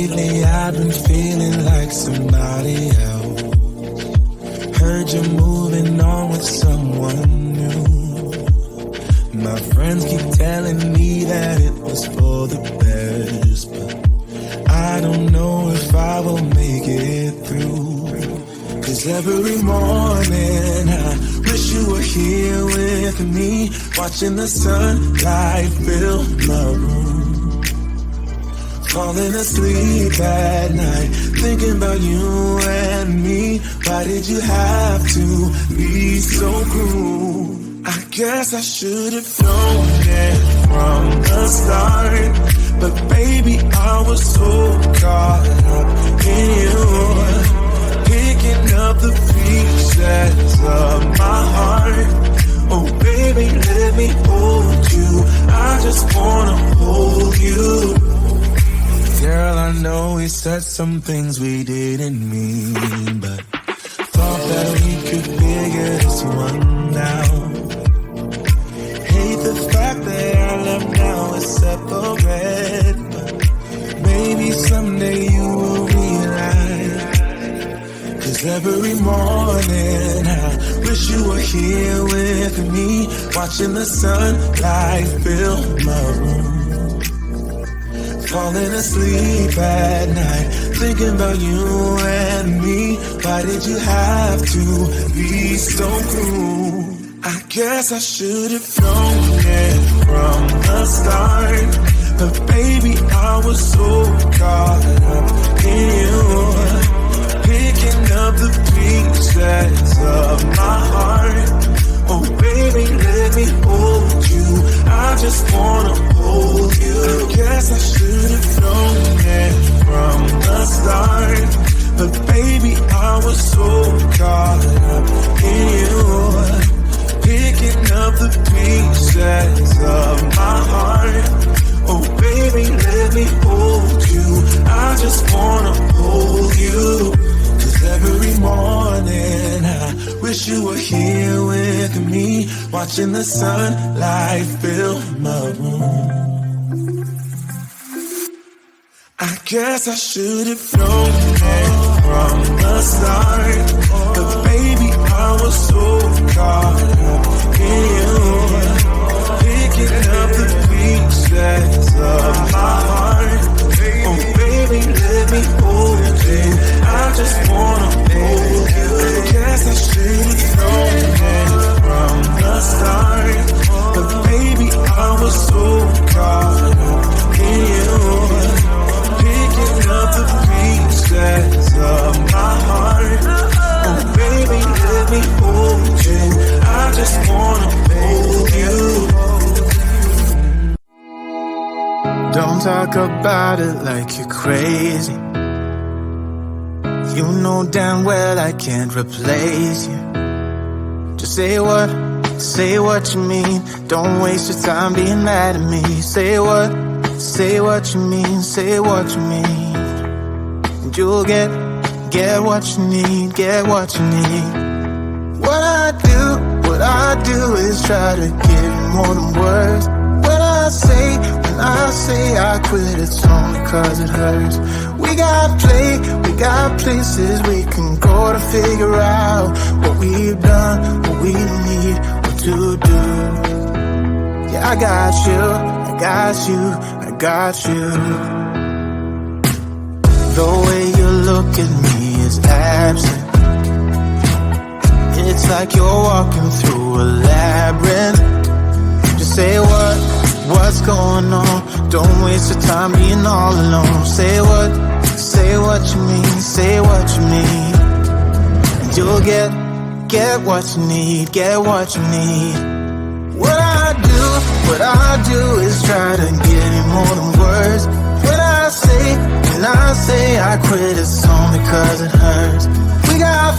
Lately I've been feeling like somebody else. Heard you're moving on with someone new. My friends keep telling me that it was for the best, but I don't know if I will make it through. Cause every morning I wish you were here with me, watching the sunlight fill my room. Falling asleep at night, thinking about you and me. Why did you have to be so cruel? I guess I should have known it from the start, but baby, I was so caught up in you, picking up the pieces of my heart. Oh baby, let me hold you, I just wanna hold you. Girl, I know we said some things we didn't mean, but thought that we could figure this one out. Hate the fact that our love now is separate, but maybe someday you will realize. Cause every morning I wish you were here with me, watching the sunlight fill my room. Falling asleep at night, thinking about you and me. Why did you have to be so cruel? I guess I should have known it from the start, but baby, I was so caught up in you, picking up the pieces of my heart. Oh baby, let me hold you, I just wanna hold you. I guess I should have known it from the start, but baby, I was so caught up in you, picking up the pieces of my heart. Oh baby, let me hold you, I just wanna hold you. Cause every morning I wish you were here with me, watching the sunlight fill my room. I guess I should have known it from the start, but baby, I was so caught up in you, picking up the pieces of my heart. Oh baby, let me hold you, I just wanna hold you. I guess I should have known it from the start, but baby, I was so caught up in you, picking up the pieces of my heart. Oh baby, let me hold you, I just wanna hold you. Don't talk about it like you're crazy. You know damn well I can't replace you. Just say what you mean. Don't waste your time being mad at me. Say what you mean, say what you mean. And you'll get what you need, get what you need. What I do is try to give you more than words. When I say I quit, it's only cause it hurts. We got places we can go to figure out what we've done, what we need, what to do. Yeah, I got you. The way you look at me is absent. It's like you're walking through a labyrinth. Just say what's going on. Don't waste your time being all alone. Say what you mean, say what you mean. And you'll get what you need, get what you need. What I do is try to give you more than words. When I say I quit, it's only cause it hurts. We got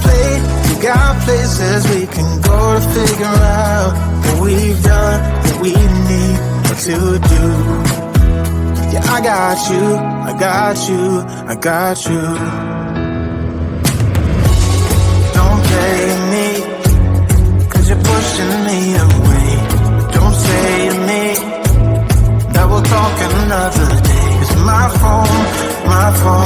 places we can go to figure out what we've done, what we need, what to do. Yeah, I got you. Don't play me, cause you're pushing me away. Don't say to me that we'll talk another day. Cause my phone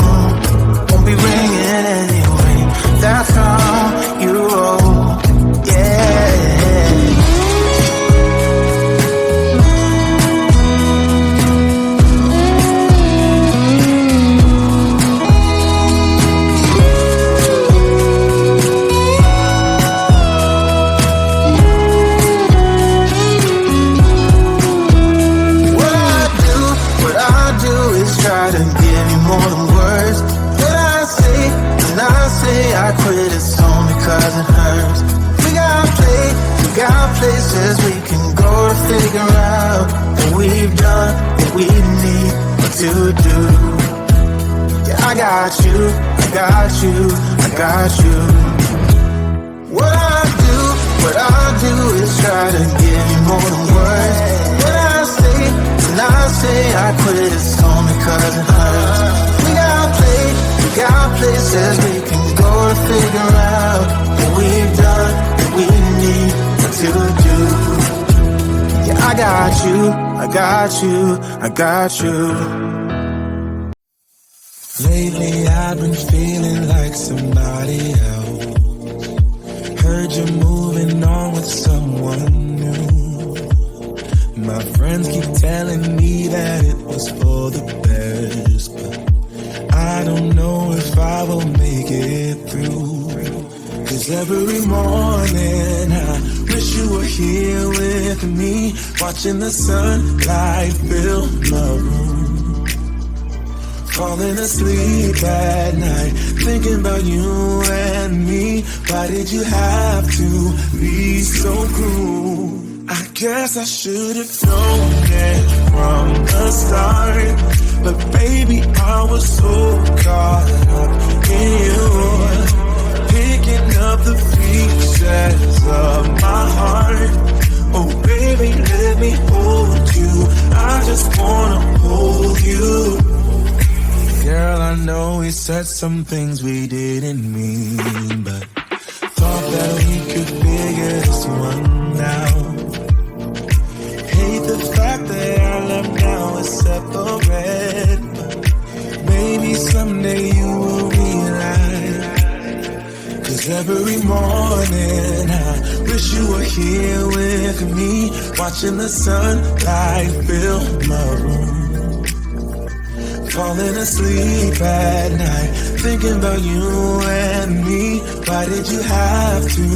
figure out that we've done what we need to do. Yeah, I got you, I got you, I got you. What I do is try to give you more than words. When I say I quit, it's only 'cause it hurts. We got places we can go to figure out what we've done, what we need to do. Yeah, I got you, I got you, I got you. Lately I've been feeling like somebody else. Heard you're moving on with someone new. My friends keep telling me that it was for the best, but I don't know if I will make it through. 'Cause every morning I wish you were here with me, watching the sunlight fill my room. Falling asleep at night, thinking about you and me. Why did you have to be so cruel? I guess I should have known it from the start, but baby, I was so caught up in you, picking up the pieces of my heart. Oh baby, let me hold you, I just wanna hold you. Girl, I know we said some things we didn't mean, but thought that we could figure this one out. Hate the fact that our love now is separate, but maybe someday you will realize. 'Cause every morning I wish you were here with me, watching the sunlight fill my room. Falling asleep at night, thinking about you and me. Why did you have to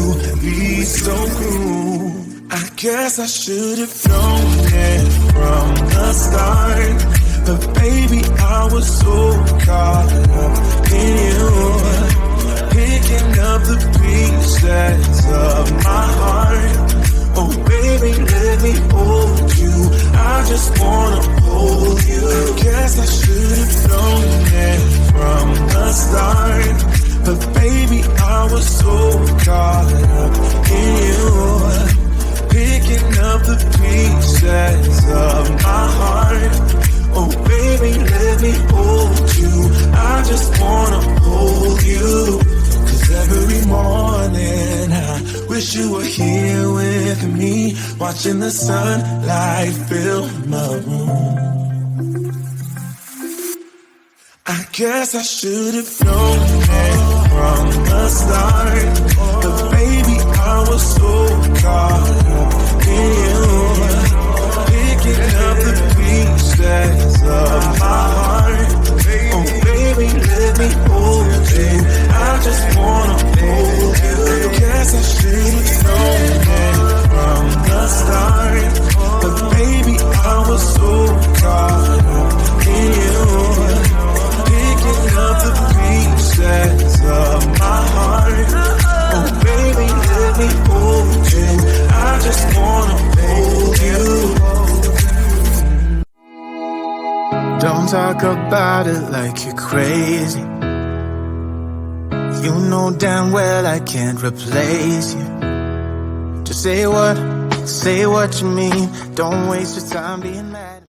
be so cruel? I guess I should have known it from the start, but baby, I was so caught up in you, picking up the pieces of my heart. Oh baby, let me hold you, I just wanna hold you. I guess I should have known it from the start, but baby, I was so caught up in you, picking up the pieces of my heart. Oh baby, let me hold you, I just wanna hold you. 'Cause every morning I wish you were here with me, watching the sunlight fill my room. I guess I should have known it from the start, but baby, I was so caught up in you, picking up the pieces of my heart. Oh baby, let me hold you, I just wanna hold you. I guess I should have known it from the start, but baby, I was so caught up in you, picking up the pieces of my heart. Oh baby, let me hold you, I just wanna hold you. Don't talk about it like you're crazy. You know damn well I can't replace you. Just say what you mean. Don't waste your time being mad.